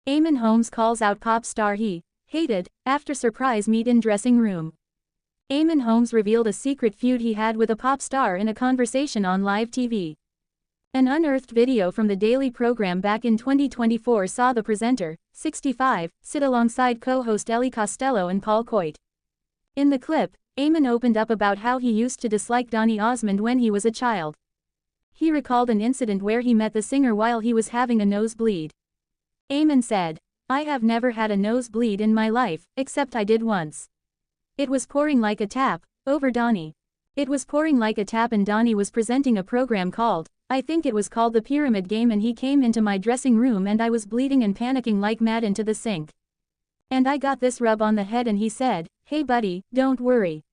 Eamonn Holmes calls out pop star he hated after surprise meet in dressing room. Eamonn Holmes revealed a secret feud he had with a pop star in a conversation on live TV. An unearthed video from the daily program back in 2024 saw the presenter, 65, sit alongside co-host Ellie Costello and Coyte. In the clip, Eamonn opened up about how he used to dislike Donny Osmond when he was a child. He recalled an incident where he met the singer while he was having a nosebleed. Eamonn said, "I have never had a nosebleed in my life, except I did once. It was pouring like a tap, over Donny. It was pouring like a tap and Donny was presenting a program called, I think it was called The Pyramid Game, and he came into my dressing room and I was bleeding and panicking like mad into the sink. And I got this rub on the head and he said, 'Hey buddy, don't worry.'"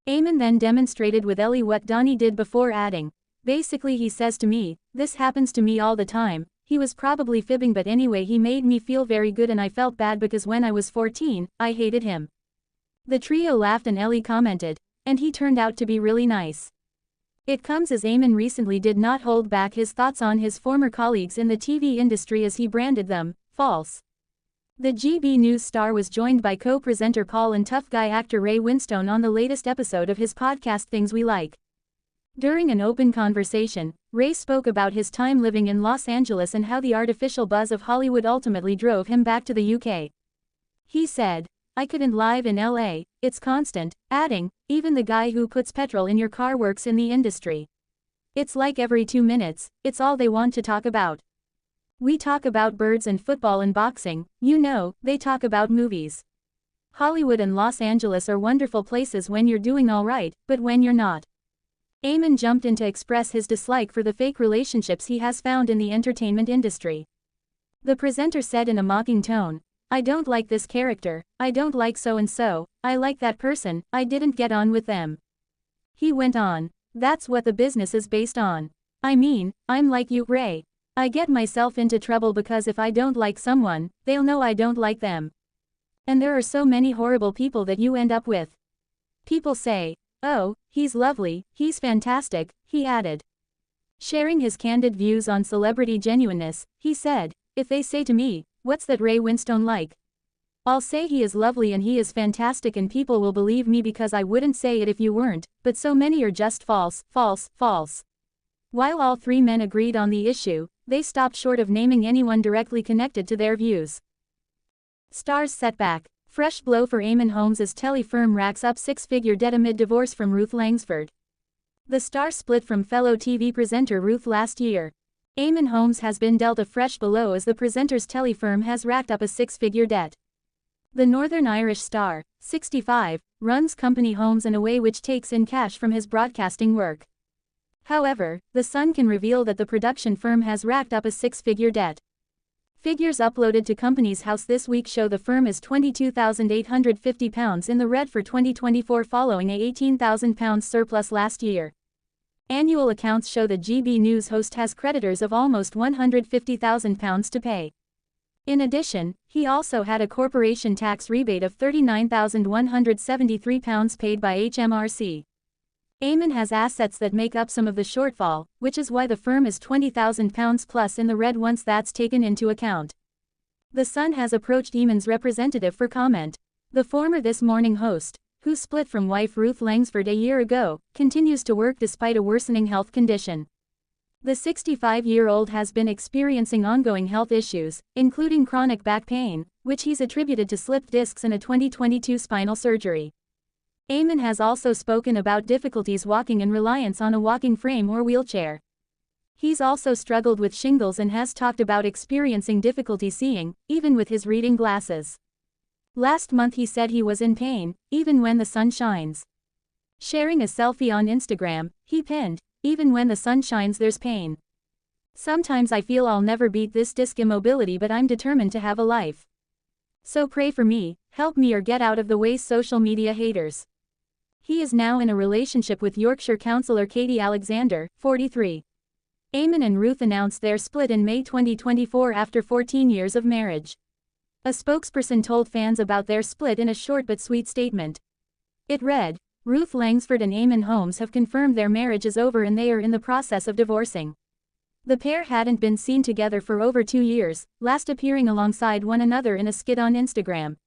Eamonn then demonstrated with Ellie what Donny did before adding, "Basically he says to me, 'This happens to me all the time.' He was probably fibbing, but anyway he made me feel very good and I felt bad because when I was 14, I hated him." The trio laughed and Ellie commented, "And he turned out to be really nice." It comes as Eamonn recently did not hold back his thoughts on his former colleagues in the TV industry as he branded them false. The GB News star was joined by co-presenter Paul and tough guy actor Ray Winstone on the latest episode of his podcast Things We Like. During an open conversation, Ray spoke about his time living in Los Angeles and how the artificial buzz of Hollywood ultimately drove him back to the UK. He said, "I couldn't live in LA, it's constant," adding, "Even the guy who puts petrol in your car works in the industry. It's like every 2 minutes, it's all they want to talk about. We talk about birds and football and boxing, they talk about movies. Hollywood and Los Angeles are wonderful places when you're doing all right, but when you're not." Eamonn jumped in to express his dislike for the fake relationships he has found in the entertainment industry. The presenter said in a mocking tone, "I don't like this character, I don't like so-and-so, I like that person, I didn't get on with them." He went on, "That's what the business is based on. I mean, I'm like you, Ray. I get myself into trouble because if I don't like someone, they'll know I don't like them. And there are so many horrible people that you end up with. People say, 'Oh, he's lovely, he's fantastic,'" he added. Sharing his candid views on celebrity genuineness, he said, "If they say to me, 'What's that Ray Winstone like?' I'll say he is lovely and he is fantastic and people will believe me because I wouldn't say it if you weren't, but so many are just false, false, false." While all three men agreed on the issue, they stopped short of naming anyone directly connected to their views. Stars setback. Fresh blow for Eamonn Holmes as telly firm racks up six-figure debt amid divorce from Ruth Langsford. The star split from fellow TV presenter Ruth last year. Eamonn Holmes has been dealt a fresh blow as the presenter's telly firm has racked up a six-figure debt. The Northern Irish star, 65, runs company Holmes & Away, which takes in cash from his broadcasting work. However, The Sun can reveal that the production firm has racked up a six-figure debt. Figures uploaded to Companies House this week show the firm is £22,850 in the red for 2024 following a £18,000 surplus last year. Annual accounts show the GB News host has creditors of almost £150,000 to pay. In addition, he also had a corporation tax rebate of £39,173 paid by HMRC. Eamonn has assets that make up some of the shortfall, which is why the firm is £20,000 plus in the red once that's taken into account. The Sun has approached Eamonn's representative for comment. The former This Morning host, who split from wife Ruth Langsford a year ago, continues to work despite a worsening health condition. The 65-year-old has been experiencing ongoing health issues, including chronic back pain, which he's attributed to slipped discs and a 2022 spinal surgery. Eamonn has also spoken about difficulties walking and reliance on a walking frame or wheelchair. He's also struggled with shingles and has talked about experiencing difficulty seeing, even with his reading glasses. Last month he said he was in pain, even when the sun shines. Sharing a selfie on Instagram, he pinned, "Even when the sun shines there's pain. Sometimes I feel I'll never beat this disc immobility, but I'm determined to have a life. So pray for me, help me or get out of the way, social media haters." He is now in a relationship with Yorkshire councillor Katie Alexander, 43. Eamonn and Ruth announced their split in May 2024 after 14 years of marriage. A spokesperson told fans about their split in a short but sweet statement. It read, "Ruth Langsford and Eamonn Holmes have confirmed their marriage is over and they are in the process of divorcing. The pair hadn't been seen together for over 2 years, last appearing alongside one another in a skit on Instagram.